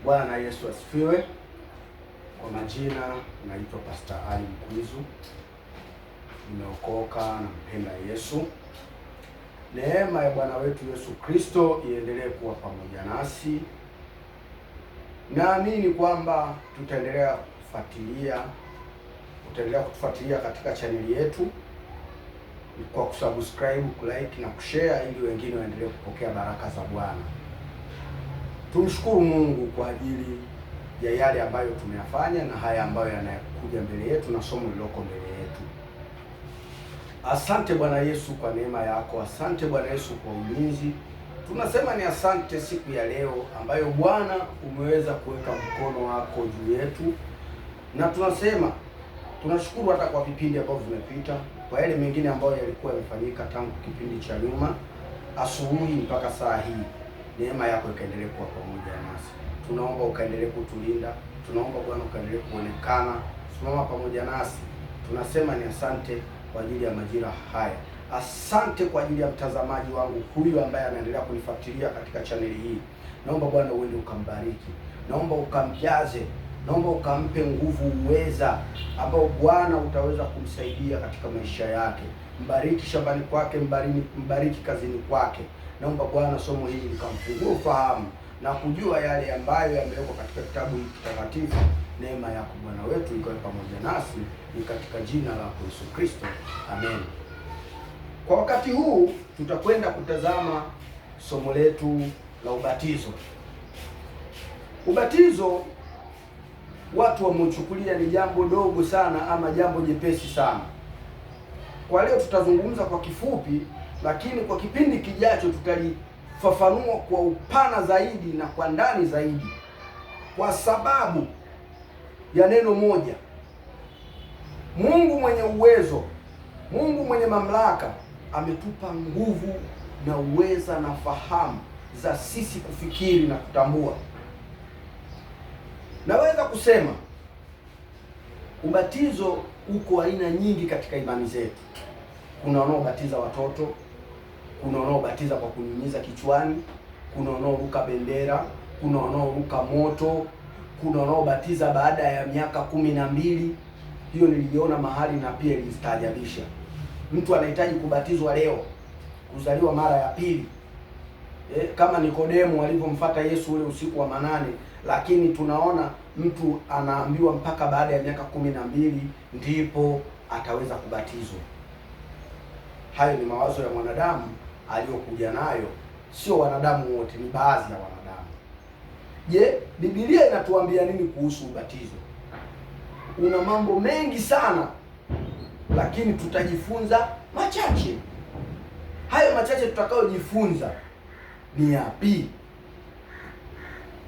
Bwana Yesu asifiwe. Kwa majina naitwa Pastor Ali Mkwizu. Nimeokoka na mpenda Yesu. Neema ya Bwana wetu Yesu Kristo iendelee kuwa pamoja nasi. Naamini kwamba utaendelea kutufuatilia katika chaneli yetu kwa kusubscribe, kulike na kushare ili wengine waendelee kupokea baraka za Bwana. Tumshukuru Mungu kwa ajili ya yale ambayo tumeyafanya na haya ambayo yanakuja mbele yetu na somo lililoko mbele yetu. Asante Bwana Yesu kwa neema yako. Asante Bwana Yesu kwa ulinzi. Tunasema ni asante siku ya leo ambayo Bwana umeweza kuweka mkono wako juu yetu, na tunasema tunashukuru hata kwa vipindi ambavyo vimepita, kwa yale mengine ambayo yalikuwa yamefanyika tangu kipindi cha nyuma asubuhi mpaka saa hii. Neema yako ikaendelee kuwa pamoja nasi. Tunaomba ukaendelee kutulinda. Tunaomba Bwana ukaendelee kuonekana, simama pamoja nasi. Tunasema ni asante kwa ajili ya majira haya. Asante kwa ajili ya mtazamaji wangu huyu ambaye anaendelea kunifuatilia katika chaneli hii. Naomba Bwana uende ukambariki. Naomba ukamjaze. Naomba ukampe nguvu, uweza ambao Bwana utaweza kumsaidia katika maisha yake. Mbariki shambani kwake, mbariki kazini kwake. Naomba Bwana somo hili likamfungue ufahamu na kujua yale ambayo yamewekwa katika kitabu hiki kitakatifu. Neema yako Bwana wetu ikawe pamoja nasi, ni katika jina la Yesu Kristo, amen. Kwa wakati huu tutakwenda kutazama somo letu la ubatizo. Ubatizo watu wameuchukulia ni jambo dogo sana ama jambo jepesi sana. Kwa leo tutazungumza kwa kifupi, lakini kwa kipindi kijacho tutalifafanua kwa upana zaidi na kwa ndani zaidi, kwa sababu ya neno moja. Mungu mwenye uwezo, Mungu mwenye mamlaka ametupa nguvu na uweza na fahamu za sisi kufikiri na kutambua. Naweza kusema ubatizo uko aina nyingi katika imani zetu. Kuna wanaobatiza watoto, kuna wanaobatiza kwa kunyunyiza kichwani, kuna wanaoruka bendera, kuna wanaoruka moto, kuna wanaobatiza baada ya miaka 12. Hiyo niliona mahali na pia ilistaajabisha. Mtu anahitaji kubatizwa leo, kuzaliwa mara ya pili. Kama Nikodemo alivyomfuata Yesu ule usiku wa manane, lakini tunaona mtu anaambiwa mpaka baada ya miaka 12 ndipo ataweza kubatizwa. Hayo ni mawazo ya mwanadamu aliyokuja nayo, sio wanadamu wote, ni baadhi ya wanadamu. Je, Biblia inatuambia nini kuhusu ubatizo? Una mambo mengi sana, lakini tutajifunza machache. Hayo machache tutakayojifunza ni yapi?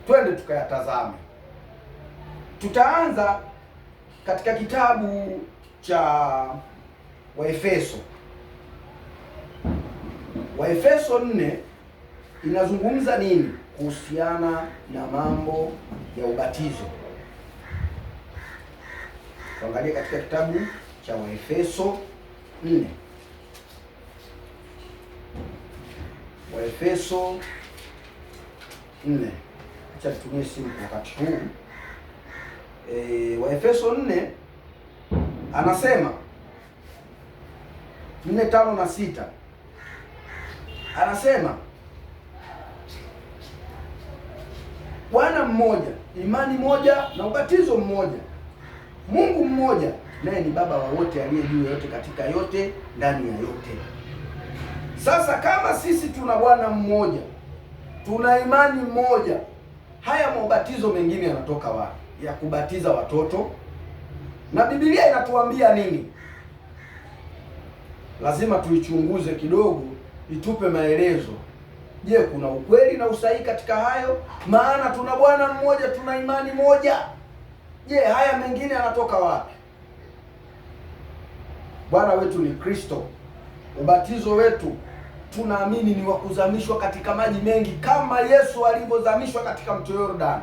Twende tukayatazame. Tutaanza katika kitabu cha Waefeso. Waefeso 4 inazungumza nini kuhusiana na mambo ya ubatizo? Tuangalie katika kitabu cha Waefeso 4. Waefeso 4. Acha tutumie simu kwa wakati huu. Waefeso 4 anasema 4:5 na 6. Anasema Bwana mmoja, imani moja na ubatizo mmoja, Mungu mmoja, naye ni Baba wa wote, aliye juu ya yote, katika yote, ndani ya yote. Sasa kama sisi tuna Bwana mmoja, tuna imani moja, haya maubatizo mengine yanatoka wapi? Ya kubatiza watoto. Na Biblia inatuambia nini? Lazima tuichunguze kidogo, itupe maelezo. Je, kuna ukweli na usahihi katika hayo? Maana tuna Bwana mmoja, tuna imani moja. Je, haya mengine yanatoka wapi? Bwana wetu ni Kristo. Ubatizo wetu tunaamini ni wa kuzamishwa katika maji mengi, kama Yesu alivyozamishwa katika mto Yordani.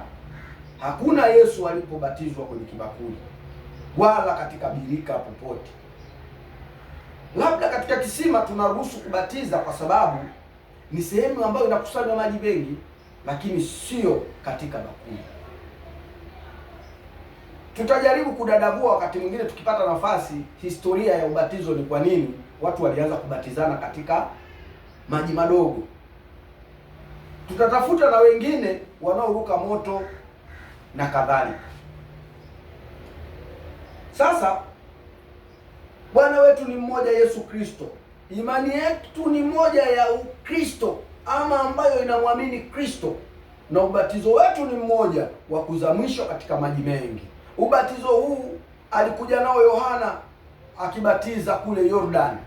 Hakuna Yesu alipobatizwa kwenye kibakuli wala katika birika popote. Labda katika kisima tunaruhusu kubatiza kwa sababu ni sehemu ambayo inakusanywa maji mengi, lakini sio katika bakuli. tutajaribu kudadavua wakati mwingine tukipata nafasi, historia ya ubatizo, ni kwa nini watu walianza kubatizana katika maji madogo. Tutatafuta na wengine wanaoruka moto na kadhalika. Sasa Bwana wetu ni mmoja, Yesu Kristo. Imani yetu ni moja ya Ukristo ama ambayo inamwamini Kristo, na ubatizo wetu ni mmoja wa kuzamishwa katika maji mengi. Ubatizo huu alikuja nao Yohana akibatiza kule Yordani,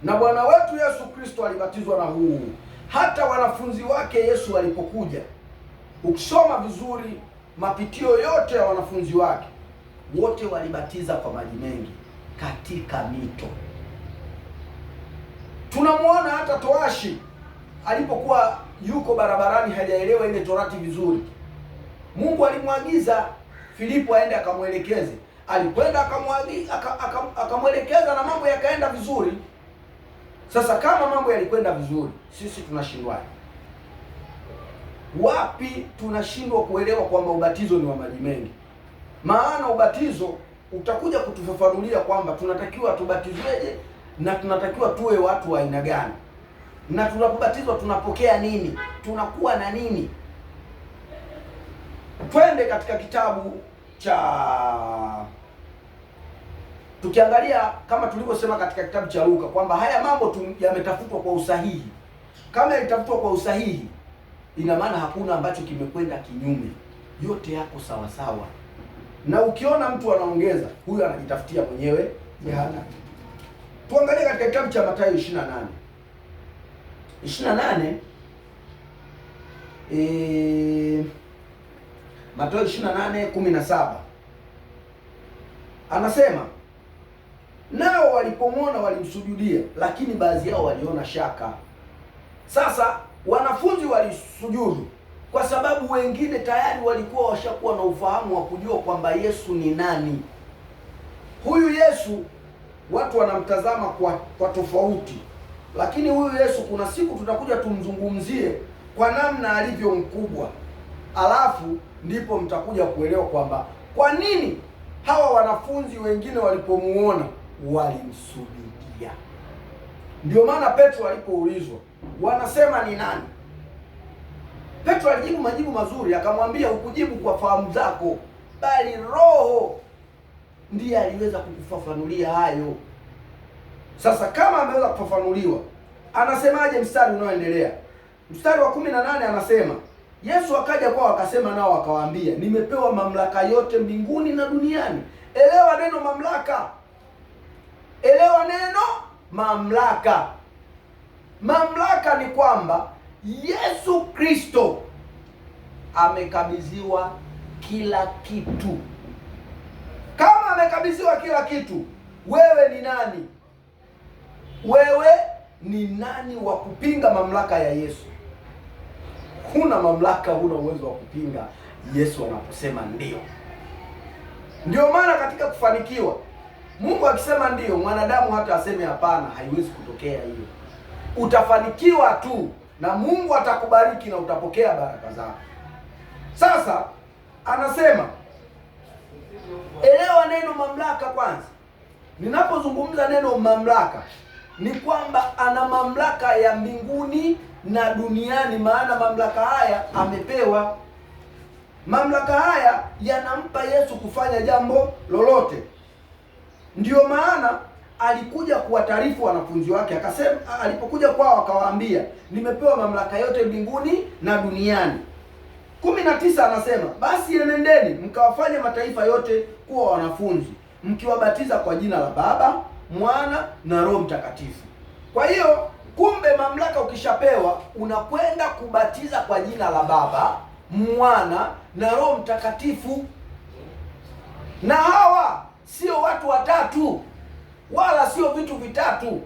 na Bwana wetu Yesu Kristo alibatizwa na huu. Hata wanafunzi wake Yesu alipokuja, ukisoma vizuri mapitio yote ya wanafunzi wake, wote walibatiza kwa maji mengi katika mito. Tunamwona hata towashi alipokuwa yuko barabarani, hajaelewa ile torati vizuri, Mungu alimwagiza Filipo aende akamwelekeze. Alikwenda akamwelekeza na mambo yakaenda vizuri. Sasa kama mambo yalikwenda vizuri, sisi tunashindwaje? Wapi tunashindwa kuelewa kwamba ubatizo ni wa maji mengi? Maana ubatizo utakuja kutufafanulia kwamba tunatakiwa tubatizweje na tunatakiwa tuwe watu wa aina gani, na tunapobatizwa tunapokea nini, tunakuwa na nini. Twende katika kitabu cha, tukiangalia kama tulivyosema katika kitabu cha Luka kwamba haya mambo yametafutwa kwa usahihi. Kama yalitafutwa kwa usahihi, ina maana hakuna ambacho kimekwenda kinyume, yote yako sawa sawa. Na ukiona mtu anaongeza, huyu anajitafutia mwenyewe jehanamu. Tuangalie katika kitabu cha Mathayo 28. Mathayo 28:17 anasema, nao walipomwona walimsujudia, lakini baadhi yao waliona shaka. Sasa wanafunzi walisujudu kwa sababu wengine tayari walikuwa washakuwa na ufahamu wa kujua kwamba Yesu ni nani. Huyu Yesu watu wanamtazama kwa tofauti, lakini huyu Yesu kuna siku tutakuja tumzungumzie kwa namna alivyo mkubwa, alafu ndipo mtakuja kuelewa kwamba kwa nini hawa wanafunzi wengine walipomuona walimsujudia. Ndio maana Petro alipoulizwa wanasema ni nani, Petro alijibu majibu mazuri, akamwambia hukujibu kwa fahamu zako, bali Roho ndiye aliweza kukufafanulia hayo. Sasa kama ameweza kufafanuliwa, anasemaje mstari unaoendelea? Mstari wa 18 anasema, Yesu akaja kwao akasema nao akawaambia, nimepewa mamlaka yote mbinguni na duniani. Elewa neno mamlaka. Elewa neno mamlaka. Mamlaka ni kwamba Yesu Kristo amekabidhiwa kila kitu. Kama amekabidhiwa kila kitu, wewe ni nani? Wewe ni nani wa kupinga mamlaka ya Yesu? Huna mamlaka, huna uwezo wa kupinga Yesu anaposema ndio. Ndio maana katika kufanikiwa, Mungu akisema ndio, mwanadamu hata aseme hapana, haiwezi kutokea hiyo. Utafanikiwa tu na Mungu atakubariki na utapokea baraka zake. Sasa anasema elewa neno mamlaka kwanza. Ninapozungumza neno mamlaka, ni kwamba ana mamlaka ya mbinguni na duniani, maana mamlaka haya amepewa. Mamlaka haya yanampa Yesu kufanya jambo lolote. Ndiyo maana alikuja kuwataarifu wanafunzi wake, akasema, alipokuja kwao akawaambia, nimepewa mamlaka yote mbinguni na duniani. 19 anasema, basi enendeni mkawafanye mataifa yote kuwa wanafunzi, mkiwabatiza kwa jina la Baba, Mwana na Roho Mtakatifu. Kwa hiyo kumbe mamlaka ukishapewa, unakwenda kubatiza kwa jina la Baba, Mwana na Roho Mtakatifu. Na hawa sio watu watatu wala sio vitu vitatu.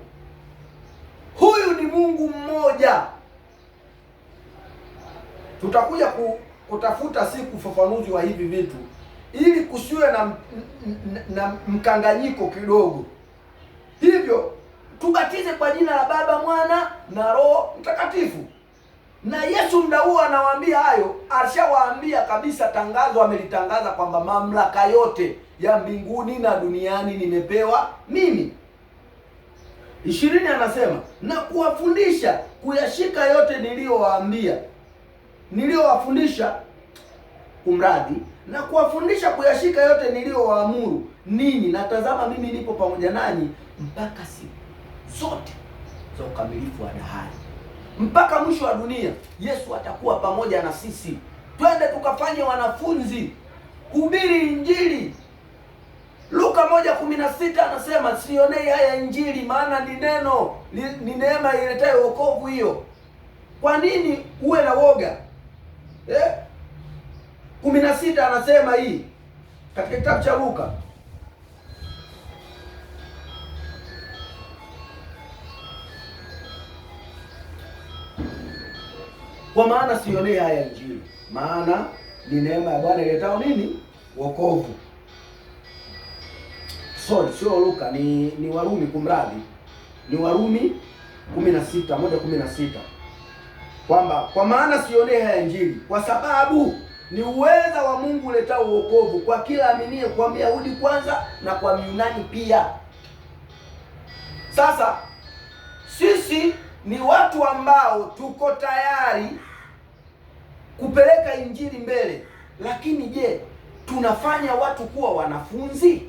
Huyu ni Mungu mmoja. Tutakuja kutafuta siku ufafanuzi wa hivi vitu ili kusiwe na mkanganyiko kidogo. Hivyo tubatize kwa jina la Baba, Mwana na Roho Mtakatifu. Na Yesu muda huo anawaambia hayo, alishawaambia kabisa, tangazo amelitangaza kwamba mamlaka yote ya mbinguni na duniani nimepewa mimi. 20 anasema, na kuwafundisha kuyashika yote niliyowafundisha, kumradi, na kuwafundisha kuyashika yote niliyowaamuru ninyi, na tazama mimi nipo pamoja nanyi mpaka siku zote za ukamilifu wa dahari. Mpaka mwisho wa dunia Yesu atakuwa pamoja na sisi. Twende tukafanye wanafunzi, hubiri Injili. Luka 1:16 anasema, sionei haya Injili, maana ni neno, ni neema iletayo wokovu hiyo. Kwa nini uwe na woga? 16 anasema hii katika kitabu cha Luka. Kwa maana sionei haya Injili, maana ni neema ya Bwana iletayo nini? Wokovu. Sio Luka, ni Warumi, kumradi. Ni Warumi 1:16. Kwamba kwa maana sionei haya Injili, kwa sababu ni uweza wa Mungu uletao wokovu kwa kila aminiye, kwa Myahudi kwanza na kwa Myunani pia. Sasa sisi ni watu ambao tuko tayari kupeleka Injili mbele, lakini je, tunafanya watu kuwa wanafunzi?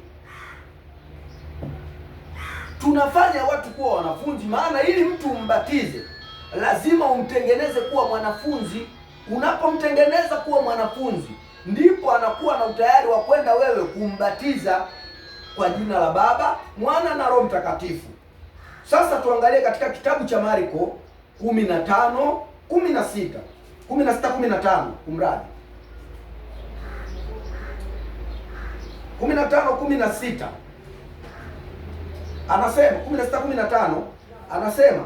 Tunafanya watu kuwa wanafunzi? Maana ili mtu umbatize lazima umtengeneze kuwa mwanafunzi. Unapomtengeneza kuwa mwanafunzi, ndipo anakuwa na utayari wa kwenda wewe kumbatiza kwa jina la Baba, Mwana na Roho Mtakatifu. Sasa tuangalie katika kitabu cha Marko 15:16 kumradi 15:16 anasema, 16:15 anasema,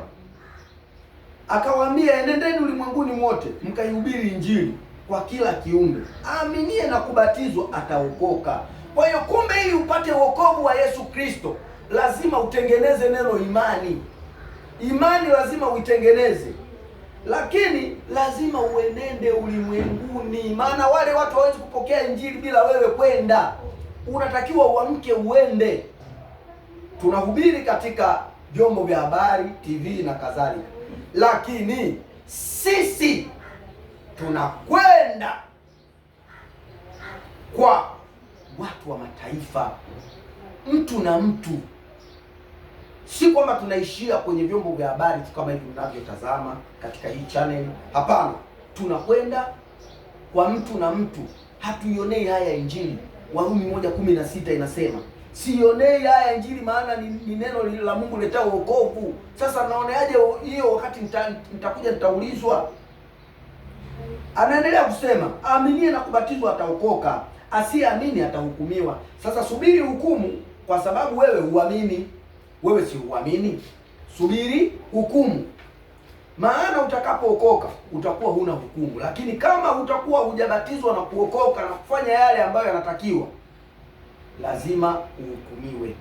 akawaambia, enendeni ulimwenguni mote mkaihubiri Injili kwa kila kiumbe, aaminie na kubatizwa ataokoka. Kwa hiyo kumbe, ili upate wokovu wa Yesu Kristo lazima utengeneze neno imani. Imani lazima uitengeneze, lakini lazima uenende ulimwenguni, maana wale watu hawezi kupokea Injili bila wewe kwenda. Unatakiwa uamke uende. Tunahubiri katika vyombo vya habari, TV na kadhalika, lakini sisi tunakwenda kwa watu wa mataifa, mtu na mtu. Si kwamba tunaishia kwenye vyombo vya habari tu kama hivi mnavyotazama katika hii channel. Hapana, tunakwenda kwa mtu na mtu. Hatuionei haya Injili. Warumi 1:16 inasema, sionei haya Injili, maana ni neno la Mungu letao wokovu. Sasa naoneaje hiyo wakati nitakuja nitaulizwa? Anaendelea kusema, aaminie na kubatizwa ataokoka, asiyeamini atahukumiwa. Sasa subiri hukumu, kwa sababu wewe huamini. Wewe si huamini, subiri hukumu. Maana utakapookoka utakuwa huna hukumu, lakini kama utakuwa hujabatizwa na kuokoka na kufanya yale ambayo yanatakiwa, lazima uhukumiwe.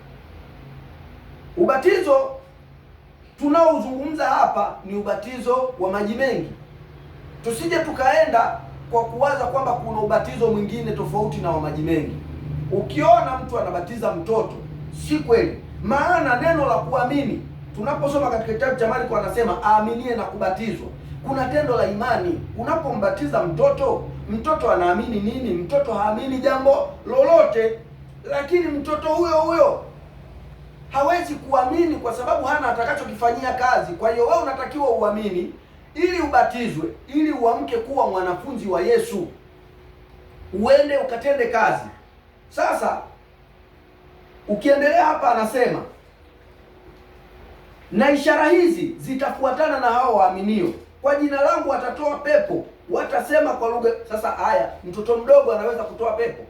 Ubatizo tunaozungumza hapa ni ubatizo wa maji mengi. Tusije tukaenda kwa kuwaza kwamba kuna ubatizo mwingine tofauti na wa maji mengi. Ukiona mtu anabatiza mtoto, si kweli. Maana neno la kuamini, tunaposoma katika kitabu cha Marko anasema aaminie na kubatizwa. Kuna tendo la imani. Unapombatiza mtoto, mtoto anaamini nini? Mtoto haamini jambo lolote, lakini mtoto huyo hawezi kuamini kwa sababu hana atakachokifanyia kazi. Kwa hiyo wewe unatakiwa uamini ili ubatizwe, ili uamke kuwa mwanafunzi wa Yesu, uende ukatende kazi. Sasa ukiendelea hapa anasema, na ishara hizi zitafuatana na hao waaminio, kwa jina langu watatoa pepo, watasema kwa lugha. Sasa haya, mtoto mdogo anaweza kutoa pepo?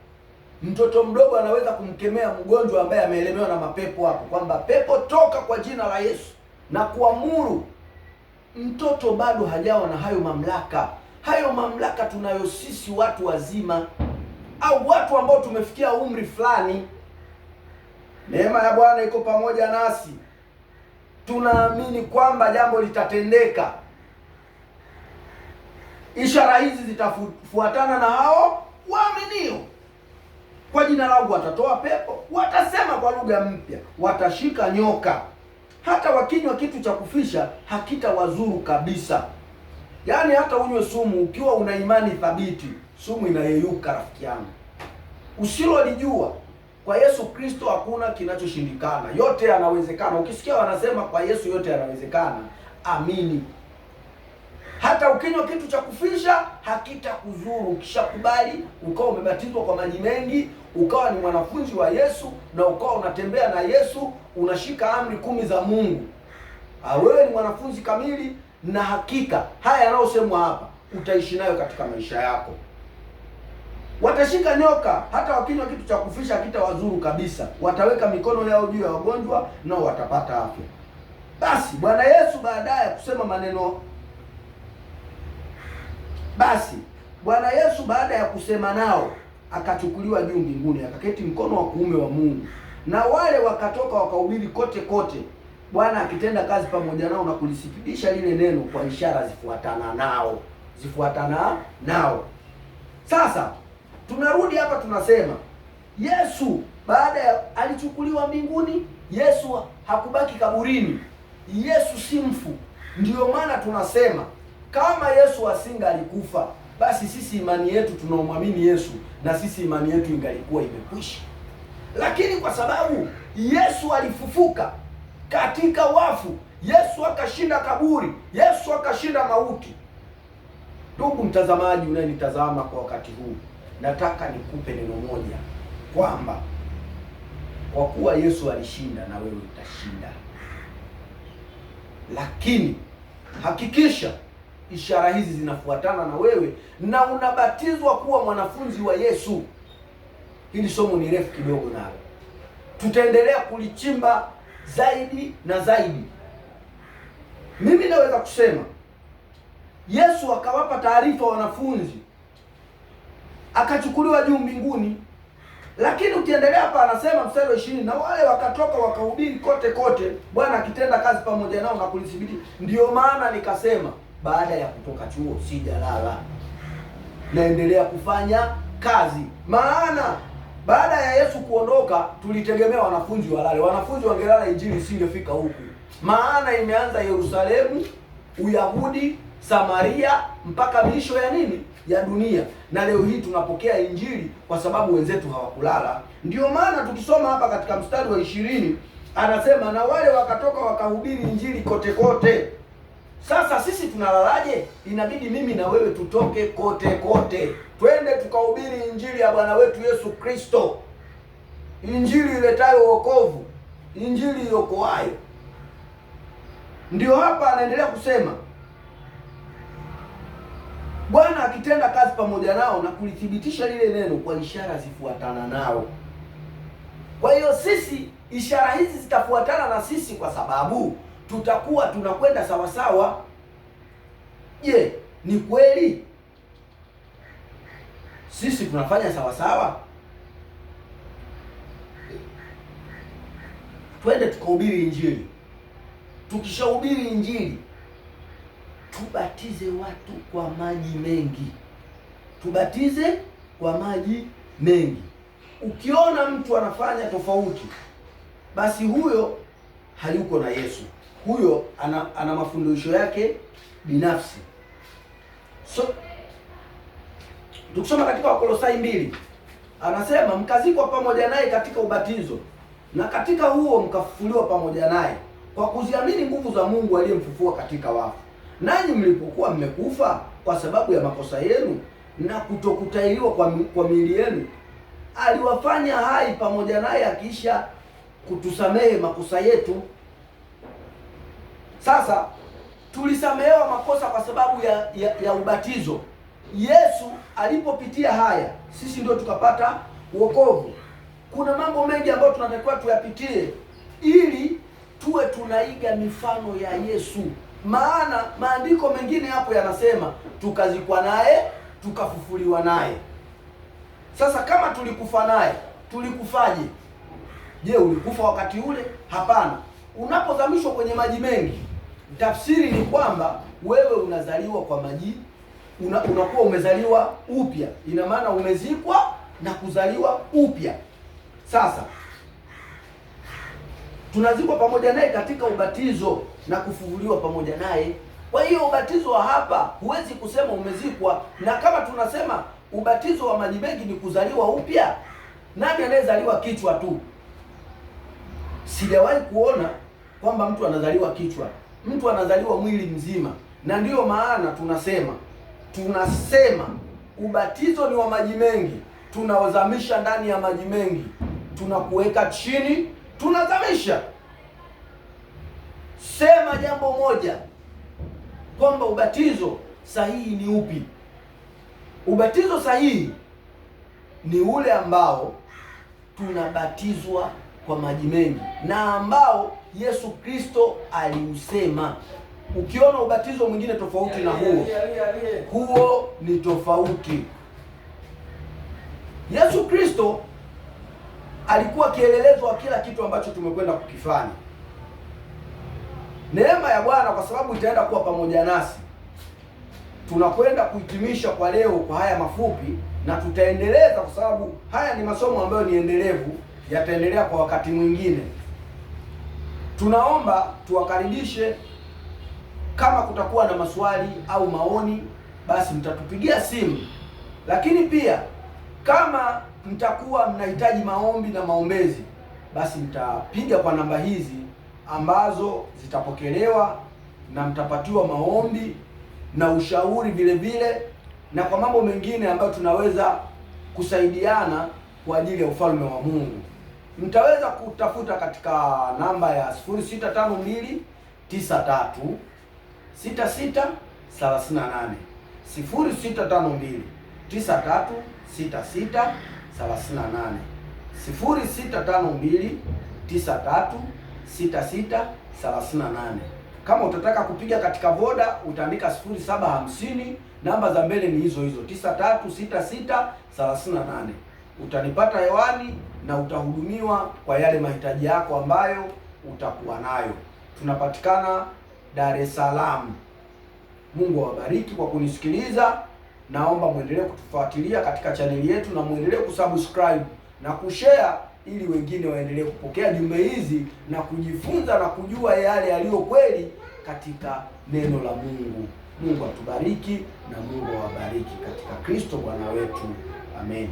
Mtoto mdogo anaweza kumkemea mgonjwa ambaye ameelemewa na mapepo hapo, kwamba pepo toka kwa jina la Yesu na kuamuru? Mtoto bado hajawa na hayo mamlaka. Hayo mamlaka tunayo sisi watu wazima, au watu ambao tumefikia umri fulani. Neema ya Bwana iko pamoja nasi, tunaamini kwamba jambo litatendeka. ishara hizi zitafuatana na hao waaminio. Kwa jina langu watatoa pepo, watasema kwa lugha mpya, watashika nyoka, hata wakinywa kitu cha kufisha hakitawazuru kabisa. Yaani hata unywe sumu ukiwa una imani thabiti, sumu inayeyuka rafiki yangu. Usilolijua, kwa Yesu Kristo hakuna kinachoshindikana. Yote yanawezekana. Ukisikia wanasema kwa Yesu yote yanawezekana, amini. Hata ukinywa kitu cha kufisha hakitakuzuru. Ukishakubali, ukawa umebatizwa kwa maji mengi, ukawa ni mwanafunzi wa Yesu na ukawa unatembea na Yesu, unashika amri 10 za Mungu, wewe ni mwanafunzi kamili, na hakika haya yanayosemwa hapa utaishi nayo katika maisha yako. Watashika nyoka, hata wakinywa kitu cha kufisha hakitawazuru kabisa. Wataweka mikono yao juu ya wagonjwa, nao watapata afya. Basi Bwana Yesu baadaye kusema maneno Bwana Yesu baada ya kusema nao akachukuliwa juu mbinguni, akaketi mkono wa kuume wa Mungu. Na wale wakatoka wakahubiri kote kote, Bwana akitenda kazi pamoja nao na kulithibitisha lile neno kwa ishara zifuatana nao. Sasa tunarudi hapa, tunasema Yesu baada ya alichukuliwa mbinguni, Yesu hakubaki kaburini. Yesu si mfu. Ndiyo maana tunasema kama Yesu asinga alikufa, basi sisi imani yetu tunaomwamini Yesu, na sisi imani yetu ingalikuwa imekwisha. Lakini kwa sababu Yesu alifufuka katika wafu, Yesu akashinda kaburi, Yesu akashinda mauti. Ndugu mtazamaji unayenitazama kwa wakati huu, nataka nikupe neno moja, kwamba kwa kuwa Yesu alishinda, na wewe utashinda. Lakini hakikisha ishara hizi zinafuatana na wewe na unabatizwa kuwa mwanafunzi wa Yesu. Hili somo ni refu kidogo, nalo tutaendelea kulichimba zaidi na zaidi. Mimi naweza kusema Yesu akawapa taarifa wanafunzi, akachukuliwa juu mbinguni. Lakini ukiendelea hapa anasema mstari wa 20, na wale wakatoka wakahubiri kote kote, Bwana akitenda kazi pamoja nao na kulithibitisha. Ndiyo maana nikasema baada ya kutoka chuo sijalala, naendelea kufanya kazi. Maana baada ya Yesu kuondoka tulitegemea wanafunzi walale. Wanafunzi wangelala injili isingefika huku. Maana imeanza Yerusalemu, Uyahudi, Samaria, mpaka miisho ya nini? Ya dunia. Na leo hii tunapokea injili kwa sababu wenzetu hawakulala. Ndiyo maana tukisoma hapa katika mstari wa 20 anasema na wale wakatoka wakahubiri injili kote kote. Sasa sisi tunalalaje? Inabidi mimi na wewe tutoke kote kote, twende tukahubiri injili ya Bwana wetu Yesu Kristo, injili iletayo wokovu, injili iokoayo. Ndio hapa anaendelea kusema Bwana akitenda kazi pamoja nao na kulithibitisha lile neno kwa ishara zifuatana nao. Kwa hiyo sisi ishara hizi zitafuatana na sisi, kwa sababu tutakuwa tunakwenda sawa sawa. Je, ni kweli sisi tunafanya sawa sawa? Twende tukahubiri injili. Tukishahubiri injili, tubatize watu kwa maji mengi. Tubatize kwa maji mengi. Ukiona mtu anafanya tofauti, basi huyo hayuko na Yesu. Huyo ana mafundisho yake binafsi. So tukisoma katika Wakolosai 2 anasema mkazikwa pamoja naye katika ubatizo, na katika huo mkafufuliwa pamoja naye kwa kuziamini nguvu za Mungu aliyemfufua katika wafu. Nanyi mlipokuwa mmekufa kwa sababu ya makosa yenu na kutokutahiriwa kwa miili yenu, aliwafanya hai pamoja naye, akiisha kutusamehe makosa yetu. Sasa tulisamehewa makosa kwa sababu ya ubatizo. Yesu alipopitia haya, sisi ndio tukapata wokovu. Kuna mambo mengi ambayo tunatakiwa tuyapitie ili tuwe tunaiga mifano ya Yesu. Maana maandiko mengine hapo yanasema tukazikwa naye, tukafufuliwa naye. Sasa kama tulikufa naye, tulikufaje? Je, ulikufa wakati ule? Hapana. Unapozamishwa kwenye maji mengi, tafsiri ni kwamba wewe unazaliwa kwa maji unakuwa umezaliwa upya. Ina maana umezikwa na kuzaliwa upya. Sasa tunazikwa pamoja naye katika ubatizo na kufufuliwa pamoja naye. Kwa hiyo ubatizo wa hapa huwezi kusema umezikwa. Na kama tunasema ubatizo wa maji mengi ni kuzaliwa upya, nani anayezaliwa kichwa tu? Sijawahi kuona kwamba mtu anazaliwa kichwa. Mtu anazaliwa mwili mzima. Na ndiyo maana tunasema ubatizo ni wa maji mengi. Tunawazamisha ndani ya maji mengi, tunakuweka chini, tunazamisha. Sema jambo moja, kwamba ubatizo sahihi ni upi? Ubatizo sahihi ni ule ambao tunabatizwa kwa maji mengi na ambao Yesu Kristo aliusema. Ukiona ubatizo mwingine tofauti na huo ni tofauti. Yesu Kristo alikuwa kielelezo wa kila kitu ambacho tumekwenda kukifanya. Neema ya Bwana, kwa sababu itaenda kuwa pamoja nasi, tunakwenda kuhitimisha kwa leo kwa haya mafupi, na tutaendeleza kwa sababu haya ni masomo ambayo ni endelevu, yataendelea kwa wakati mwingine. Tunaomba tuwakaribishe. Kama kutakuwa na maswali au maoni, basi mtatupigia simu, lakini pia kama mtakuwa mnahitaji maombi na maombezi, basi mtapiga kwa namba hizi ambazo zitapokelewa na mtapatiwa maombi na ushauri vile vile, na kwa mambo mengine ambayo tunaweza kusaidiana kwa ajili ya ufalme wa Mungu. Mtaweza kutafuta katika namba ya 0652 93 66 38, 0652 93 66 38, 0652 93 66 38. Kama utataka kupiga katika Voda utaandika 0750, namba za mbele ni hizo hizo 9366 38. Utanipata hewani na utahudumiwa kwa yale mahitaji yako ambayo utakuwa nayo. Tunapatikana Dar es Salaam. Mungu awabariki kwa kunisikiliza. Naomba muendelee kutufuatilia katika chaneli yetu na muendelee kusubscribe na kushare, ili wengine waendelee kupokea jumbe hizi na kujifunza na kujua yale yaliyo kweli katika neno la Mungu. Mungu atubariki na Mungu awabariki katika Kristo Bwana wetu. Amen.